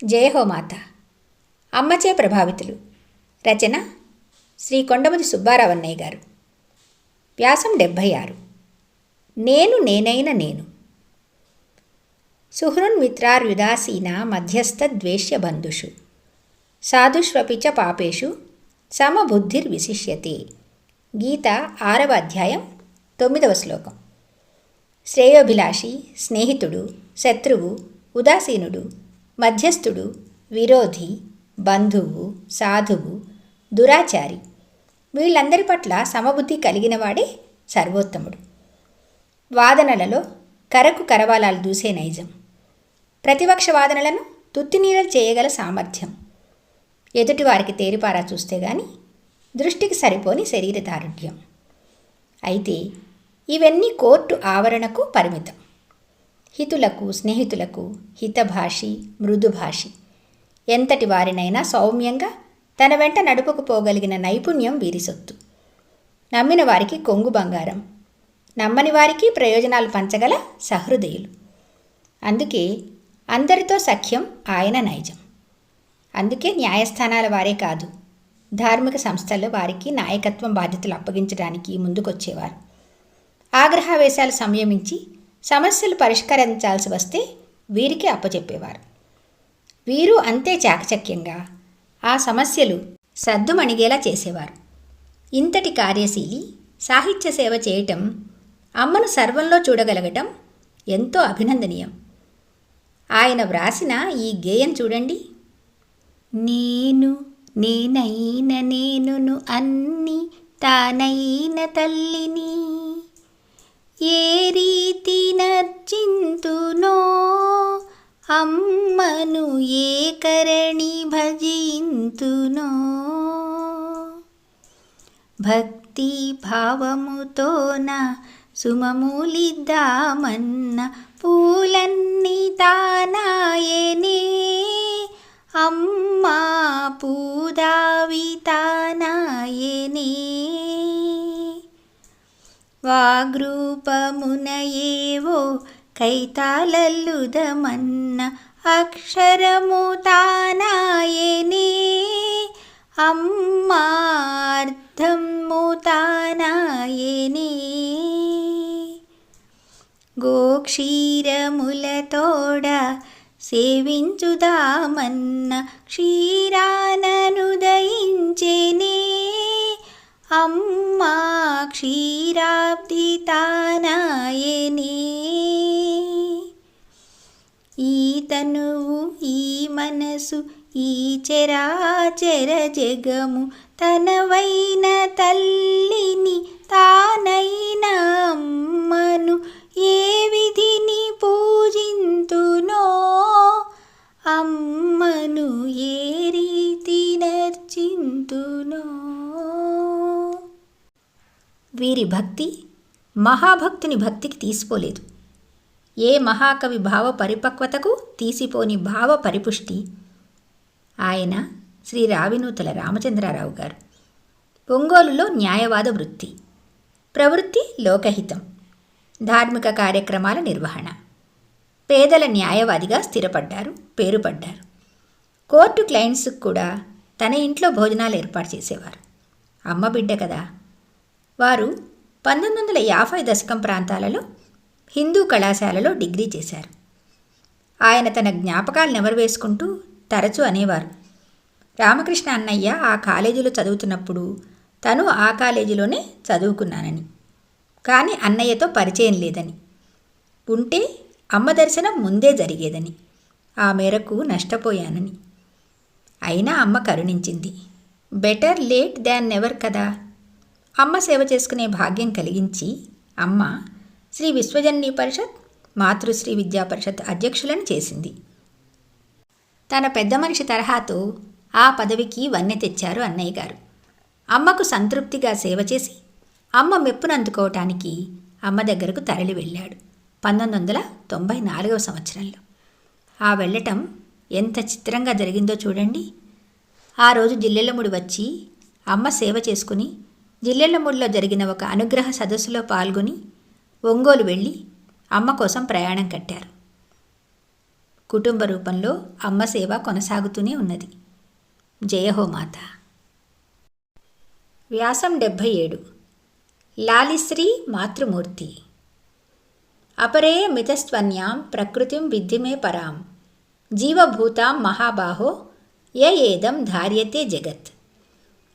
జయ హో మాత. అమ్మచే ప్రభావితులు. రచన శ్రీ కొండముది సుబ్బారావన్నయ్య గారు. వ్యాసం 76. నేను నేనైన నేను. సుహృన్మిత్రార్యుదాసీన మధ్యస్థద్వేష్య బంధుషు సాధుష్వపి చ పాపేషు సమబుద్ధిర్విశిష్యతే. గీత 6వ అధ్యాయం 9వ శ్లోకం. శ్రేయోభిలాషి, స్నేహితుడు, శత్రువు, ఉదాసీనుడు, మధ్యస్థుడు, విరోధి, బంధువు, సాధువు, దురాచారి వీళ్ళందరి పట్ల సమబుద్ధి కలిగినవాడే సర్వోత్తముడు. వాదనలలో కరకు కరవాలాలు దూసే నైజం, ప్రతిపక్ష వాదనలను తుత్తినీడలు చేయగల సామర్థ్యం, ఎదుటివారికి తేరిపారా చూస్తే గాని దృష్టికి సరిపోని శరీర దారుఢ్యం. అయితే ఇవన్నీ కోర్టు ఆవరణకు పరిమితం. హితులకు, స్నేహితులకు హితభాషి, మృదుభాషి, ఎంతటి వారినైనా సౌమ్యంగా తన వెంట నడుపుకుపోగలిగిన నైపుణ్యం వీరి సొత్తు. నమ్మిన వారికి కొంగు బంగారం, నమ్మని వారికి ప్రయోజనాలు పంచగల సహృదయులు. అందుకే అందరితో సఖ్యం ఆయన నైజం. అందుకే న్యాయస్థానాల వారే కాదు, ధార్మిక సంస్థల్లో వారికి నాయకత్వం బాధ్యతలు అప్పగించడానికి ముందుకొచ్చేవారు. ఆగ్రహావేశాలు సంయమించి సమస్యలు పరిష్కరించాల్సి వస్తే వీరికి అప్పచెప్పేవారు. వీరు అంతే చాకచక్యంగా ఆ సమస్యలు సద్దుమణిగేలా చేసేవారు. ఇంతటి కార్యశీలి సాహిత్య సేవ చేయటం, అమ్మను సర్వంలో చూడగలగటం ఎంతో అభినందనీయం. ఆయన వ్రాసిన ఈ గేయం చూడండి. నేను నేనైన నేనును అన్ని తానైన తల్లిని, ఏ రీతి నర్చింతునో అమ్మను ఏ కరణి భజింతునో, భక్తి భావముతోన సుమములిద్దామన్న పూలన్నీ తానాయనే, అమ్మా పూదావి తానాయనే, వాగ్రూపమున ఏవో కైతాలల్లుదమన్న అక్షరము తానాయనే, అమ్మార్థము తానాయనే, గోక్షీరములతోడ సేవించుదామన్న క్షీరాననుదయించెనే, అమ్మా క్షీరాబ్ది తానాయనే, ఈ తనువు ఈ మనసు ఈ చరాచర జగము తనవైన తల్లిని తానైన అమ్మను ఏ విధిని పూజింతునో, అమ్మను ఏ రీతి నర్చింతునో. వీరి భక్తి మహాభక్తుని భక్తికి తీసిపోలేదు. ఏ మహాకవి భావ పరిపక్వతకు తీసిపోని భావ పరిపుష్టి. ఆయన శ్రీ రావినూతల రామచంద్రారావు గారు. ఒంగోలులో న్యాయవాద వృత్తి, ప్రవృత్తి లోకహితం, ధార్మిక కార్యక్రమాల నిర్వహణ. పేదల న్యాయవాదిగా స్థిరపడ్డారు, పేరుపడ్డారు. కోర్టు క్లయింట్స్కు కూడా తన ఇంట్లో భోజనాలు ఏర్పాటు చేసేవారు. అమ్మ బిడ్డ కదా. వారు 1950 దశకం ప్రాంతాలలో హిందూ కళాశాలలో డిగ్రీ చేశారు. ఆయన తన జ్ఞాపకాలు నెమరు వేసుకుంటూ తరచూ అనేవారు, రామకృష్ణ అన్నయ్య ఆ కాలేజీలో చదువుతున్నప్పుడు తను ఆ కాలేజీలోనే చదువుకున్నానని, కానీ అన్నయ్యతో పరిచయం లేదని, ఉంటే అమ్మ దర్శనం ముందే జరిగేదని, ఆ మేరకు నష్టపోయానని. అయినా అమ్మ కరుణించింది. బెటర్ లేట్ దాన్ నెవర్ కదా. అమ్మ సేవ చేసుకునే భాగ్యం కలిగించి అమ్మ శ్రీ విశ్వజననీ పరిషత్, మాతృశ్రీ విద్యా పరిషత్ అధ్యక్షులను చేసింది. తన పెద్ద మనిషి తరహాతో ఆ పదవికి వన్నె తెచ్చారు అన్నయ్య గారు. అమ్మకు సంతృప్తిగా సేవ చేసి అమ్మ మెప్పునందుకోవటానికి అమ్మ దగ్గరకు తరలి వెళ్ళాడు 1994వ సంవత్సరంలో. ఆ వెళ్ళటం ఎంత చిత్రంగా జరిగిందో చూడండి. ఆ రోజు జిల్లెళ్ళముడి వచ్చి అమ్మ సేవ చేసుకుని జిల్లెళ్ళముడిలో జరిగిన ఒక అనుగ్రహ సదస్సులో పాల్గొని ఒంగోలు వెళ్ళి అమ్మ కోసం ప్రయాణం కట్టారు. కుటుంబ రూపంలో అమ్మ సేవ కొనసాగుతూనే ఉన్నది. జయహో మాత. వ్యాసం 77. లాలిశ్రీ మాతృమూర్తి. అపరే మితస్త్వన్యాం ప్రకృతిం విద్ధి మే పరాం జీవభూతాం మహాబాహో య ఏదం ధార్యతే జగత్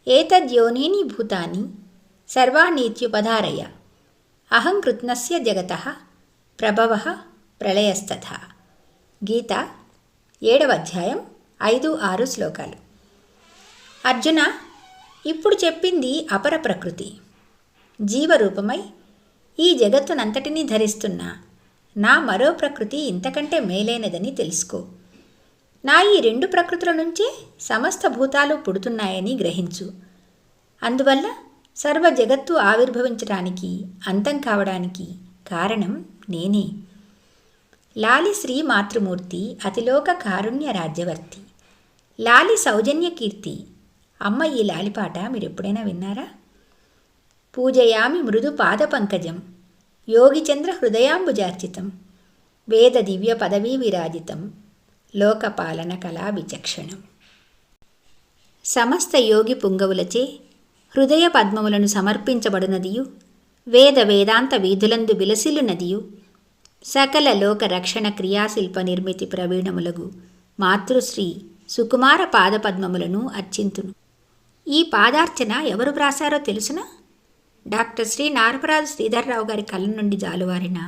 ఏతద్యోనీని భూతాని సర్వాణీత్యుపధారయ అహం కృత్నస్య జగతః ప్రభవః ప్రళయస్తథా. గీత 7వ అధ్యాయం 5-6 శ్లోకాలు. అర్జున, ఇప్పుడు చెప్పింది అపర ప్రకృతి, జీవరూపమై ఈ జగత్తునంతటినీ ధరిస్తున్న నా మరో ప్రకృతి ఇంతకంటే మేలైనదని తెలుసుకో. నా ఈ 2 ప్రకృతుల నుంచే సమస్త భూతాలు పుడుతున్నాయని గ్రహించు. అందువల్ల సర్వ జగత్తు ఆవిర్భవించడానికి, అంతం కావడానికి కారణం నేనే. లాలి శ్రీ మాతృమూర్తి, అతిలోక కారుణ్య రాజ్యవర్తి, లాలి సౌజన్య కీర్తి. అమ్మ ఈ లాలిపాట మీరెప్పుడైనా విన్నారా? పూజయామి మృదు పాద పంకజం యోగిచంద్ర హృదయాంబుజార్చితం వేద దివ్య పదవీ విరాజితం లోకపాలన కళా విచక్షణం. సమస్త యోగి పుంగవులచే హృదయ పద్మములను సమర్పించబడునదియు, వేద వేదాంత వీధులందు విలసిల్లునదియు, సకల లోక రక్షణ క్రియాశిల్ప నిర్మితి ప్రవీణములగు మాతృశ్రీ సుకుమార పాదపద్మములను అర్చింతును. ఈ పాదార్చన ఎవరు వ్రాసారో తెలుసునా? డాక్టర్ శ్రీ నారపరాజు శ్రీధర్రావు గారి కలం నుండి జాలువారిన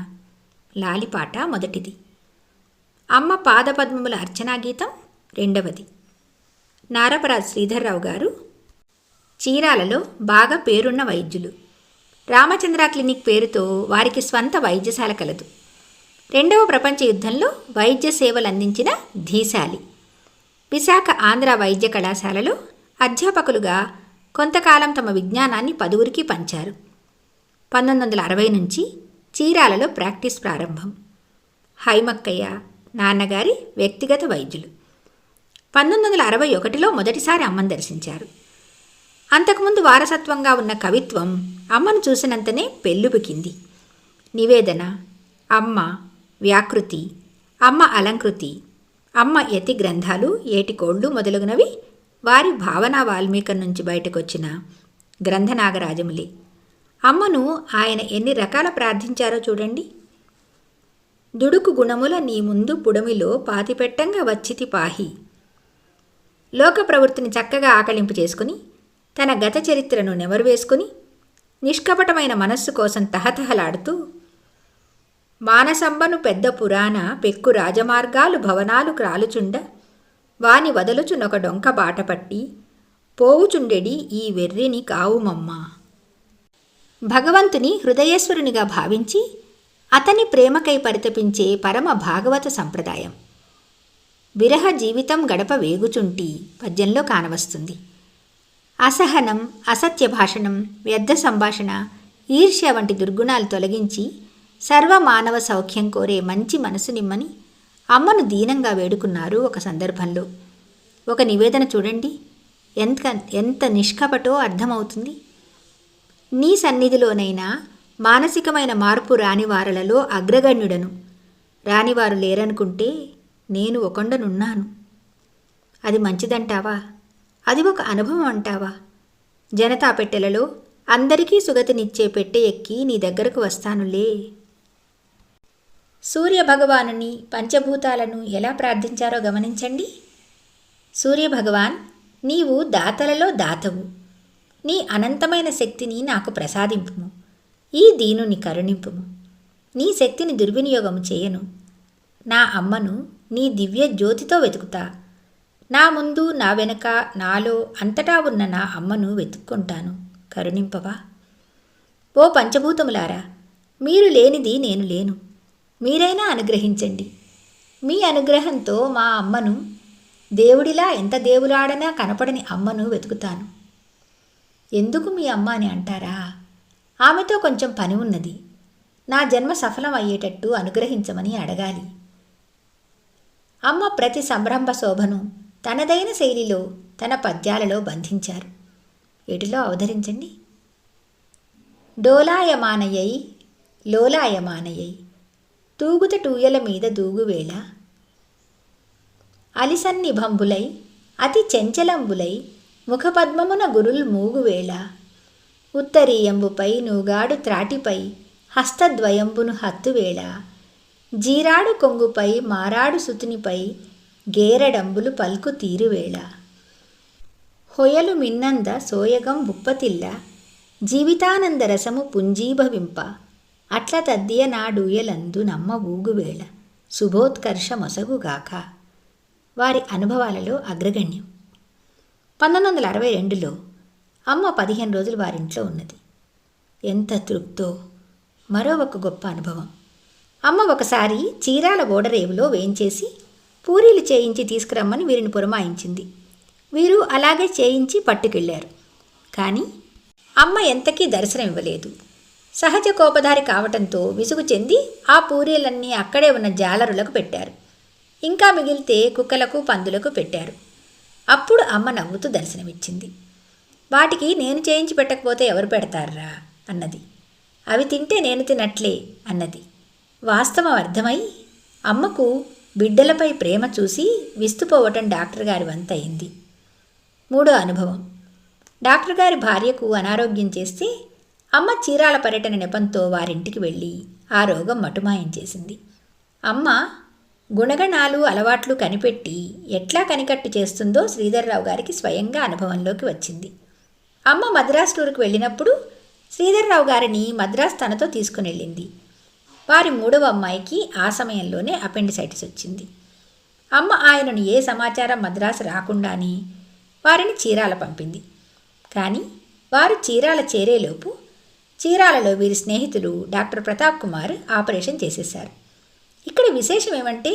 లాలిపాట మొదటిది. అమ్మ పాదపద్మముల అర్చనా గీతం రెండవది. నారపరాజు శ్రీధర్రావు గారు చీరాలలో బాగా పేరున్న వైద్యులు. రామచంద్ర క్లినిక్ పేరుతో వారికి స్వంత వైద్యశాల కలదు. 2వ ప్రపంచ యుద్ధంలో వైద్య సేవలు అందించిన ధీశాలి. విశాఖ ఆంధ్ర వైద్య కళాశాలలో అధ్యాపకులుగా కొంతకాలం తమ విజ్ఞానాన్ని 10గురికి పంచారు. 1960 నుంచి చీరాలలో ప్రాక్టీస్ ప్రారంభం. హైమక్కయ్య నాన్నగారి వ్యక్తిగత వైద్యులు. 1961లో మొదటిసారి అమ్మను దర్శించారు. అంతకుముందు వారసత్వంగా ఉన్న కవిత్వం అమ్మను చూసినంతనే పెళ్ళుబికింది. నివేదన, అమ్మ వ్యాకృతి, అమ్మ అలంకృతి, అమ్మ యతి గ్రంథాలు, ఏటికోళ్ళు మొదలగునవి వారి భావనా వాల్మీకం నుంచి బయటకొచ్చిన గ్రంథనాగరాజములే. అమ్మను ఆయన ఎన్ని రకాల ప్రార్థించారో చూడండి. దుడుకు గుణముల నీ ముందు పుడమిలో పాతిపెట్టంగా వచ్చితి పాహి. లోక ప్రవృత్తిని చక్కగా ఆకలింపు చేసుకుని, తన గత చరిత్రను నెమరు వేసుకుని, నిష్కపటమైన మనస్సు కోసం తహతహలాడుతూ, మానసంబను పెద్ద పురాణ పెక్కు రాజమార్గాలు భవనాలు క్రాలుచుండ వాని వదలుచునొక డొంక బాటపట్టి పోవుచుండెడి ఈ వెర్రిని కావుమమ్మ. భగవంతుని హృదయేశ్వరునిగా భావించి అతని ప్రేమకై పరితపించే పరమ భాగవత సంప్రదాయం. విరహ జీవితం గడప వేగుచుంటి పద్యంలో కానవస్తుంది. అసహనం, అసత్య భాషణం, వ్యర్థ సంభాషణ, ఈర్ష్య వంటి దుర్గుణాలు తొలగించి సర్వమానవ సౌఖ్యం కోరే మంచి మనసు నిమ్మని అమ్మను దీనంగా వేడుకున్నారు ఒక సందర్భంలో. ఒక నివేదన చూడండి, ఎంత నిష్కపటో అర్థమవుతుంది. నీ సన్నిధిలోనైనా మానసికమైన మార్పు రానివారలలో అగ్రగణ్యుడను. రానివారు లేరనుకుంటే నేను ఒకండనున్నాను. అది మంచిదంటావా? అది ఒక అనుభవం అంటావా? జనతా పెట్టెలలో అందరికీ సుగతినిచ్చే పెట్టె ఎక్కి నీ దగ్గరకు వస్తానులే. సూర్యభగవానుని పంచభూతాలను ఎలా ప్రార్థించారో గమనించండి. సూర్యభగవాన్, నీవు దాతలలో దాతవు. నీ అనంతమైన శక్తిని నాకు ప్రసాదింపుము. ఈ దీనుని కరుణింపుము. నీ శక్తిని దుర్వినియోగము చేయను. నా అమ్మను నీ దివ్య జ్యోతితో వెతుకుతా. నా ముందు, నా వెనుక, నాలో అంతటా ఉన్న నా అమ్మను వెతుక్కుంటాను. కరుణింపవా. ఓ పంచభూతములారా, మీరు లేనిది నేను లేను. మీరైనా అనుగ్రహించండి. మీ అనుగ్రహంతో మా అమ్మను, దేవుడిలా ఎంత దేవులాడనా కనపడని అమ్మను వెతుకుతాను. ఎందుకు మీ అమ్మ అని అంటారా? ఆమెతో కొంచెం పని ఉన్నది. నా జన్మ సఫలం అయ్యేటట్టు అనుగ్రహించమని అడగాలి. అమ్మ ప్రతి సంరంభ శోభను తనదైన శైలిలో తన పద్యాలలో బంధించారు. వీటిలో అవతరించండి. డోలాయమానయై లోలాయమానయై తూగుత టూయల మీద దూగువేళ అలిసన్నిభంబులై అతి చెంచలంబులై ముఖపద్మమున గురుల్ మూగువేళ ఉత్తరీయంబుపై నూగాడు త్రాటిపై హస్తద్వయంబును హత్తువేళ జీరాడు కొంగుపై మారాడు సుతునిపై గేరడంబులు పల్కు తీరువేళ హొయలు మిన్నంద సోయగం బుప్పతిల్ల జీవితానంద రసము పుంజీభవింప అట్ల తద్దియ నాడూయలందు నమ్మ ఊగువేళ శుభోత్కర్ష మొసగుగాక. వారి అనుభవాలలో అగ్రగణ్యం. 1962లో అమ్మ 15 రోజులు వారింట్లో ఉన్నది. ఎంత తృప్తో! మరో ఒక గొప్ప అనుభవం. అమ్మ ఒకసారి చీరాల ఓడరేవులో వేయించేసి పూరీలు చేయించి తీసుకురమ్మని వీరిని పురమాయించింది. వీరు అలాగే చేయించి పట్టుకెళ్లారు. కానీ అమ్మ ఎంతకీ దర్శనం ఇవ్వలేదు. సహజ కోపధారి కావటంతో విసుగు చెంది ఆ పూరీలన్నీ అక్కడే ఉన్న జాలరులకు పెట్టారు. ఇంకా మిగిలితే కుక్కలకు పందులకు పెట్టారు. అప్పుడు అమ్మ నవ్వుతూ దర్శనమిచ్చింది. వాటికి నేను చేయించి పెట్టకపోతే ఎవరు పెడతారా అన్నది. అవి తింటే నేను తినట్లే అన్నది. వాస్తవం అర్థమై అమ్మకు బిడ్డలపై ప్రేమ చూసి విస్తుపోవటం డాక్టర్ గారి వంతయింది. 3వ అనుభవం. డాక్టర్ గారి భార్యకు అనారోగ్యం చేస్తే అమ్మ చీరాల పర్యటన నెపంతో వారింటికి వెళ్ళి ఆ రోగం మటుమాయించేసింది. అమ్మ గుణగణాలు అలవాట్లు కనిపెట్టి ఎట్లా కనికట్టు చేస్తుందో శ్రీధర్రావు గారికి స్వయంగా అనుభవంలోకి వచ్చింది. అమ్మ మద్రాసు టూరుకు వెళ్ళినప్పుడు శ్రీధర్రావు గారిని మద్రాసు తనతో తీసుకుని వెళ్ళింది. వారి 3వ అమ్మాయికి ఆ సమయంలోనే అపెండిసైటిస్ వచ్చింది. అమ్మ ఆయనను ఏ సమాచారం మద్రాసు రాకుండానే వారిని చీరాల పంపింది. కానీ వారు చీరాల చేరేలోపు చీరాలలో వీరి స్నేహితులు డాక్టర్ ప్రతాప్ కుమార్ ఆపరేషన్ చేసేశారు. ఇక్కడ విశేషం ఏమంటే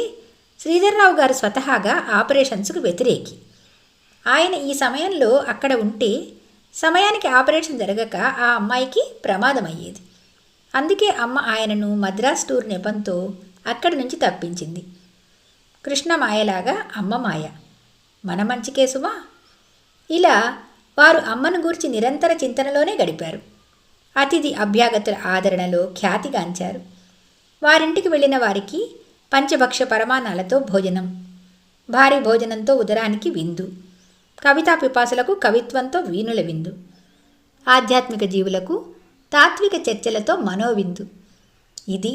శ్రీధర్రావు గారు స్వతహాగా ఆపరేషన్స్కు వ్యతిరేకి. ఆయన ఈ సమయంలో అక్కడ ఉంటే సమయానికి ఆపరేషన్ జరగక ఆ అమ్మాయికి ప్రమాదం అయ్యేది. అందుకే అమ్మ ఆయనను మద్రాస్ టూర్ నెపంతో అక్కడి నుంచి తప్పించింది. కృష్ణ మాయలాగా అమ్మ మాయ, మన మంచికే సుమా. ఇలా వారు అమ్మను గూర్చి నిరంతర చింతనలోనే గడిపారు. అతిథి అభ్యాగతుల ఆదరణలో ఖ్యాతిగాంచారు. వారింటికి వెళ్ళిన వారికి పంచభక్ష పరమాణాలతో భోజనం, భారీ భోజనంతో ఉదరానికి విందు, కవితా పిపాసులకు కవిత్వంతో వీణుల విందు, ఆధ్యాత్మిక జీవులకు తాత్విక చర్చలతో మనోవిందు. ఇది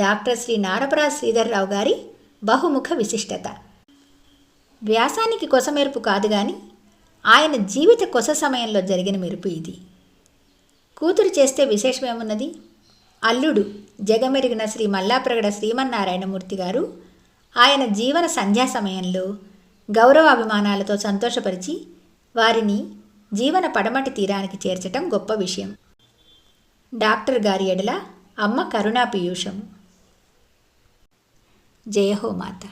డాక్టర్ శ్రీ నారపరాజు శ్రీధర్రావు గారి బహుముఖ విశిష్టత. వ్యాసానికి కొసమెరుపు కాదు గాని ఆయన జీవిత కొస సమయంలో జరిగిన మెరుపు ఇది. కూతురు చేస్తే విశేషమేమున్నది? అల్లుడు జగమెరిగిన శ్రీ మల్లాప్రగడ శ్రీమన్నారాయణమూర్తి గారు ఆయన జీవన సంధ్యా సమయంలో గౌరవాభిమానాలతో సంతోషపరిచి వారిని జీవన పడమటి తీరానికి చేర్చటం గొప్ప విషయం. డాక్టర్ గారి ఎడల అమ్మ కరుణా పీయూషం. జయ హో మాత.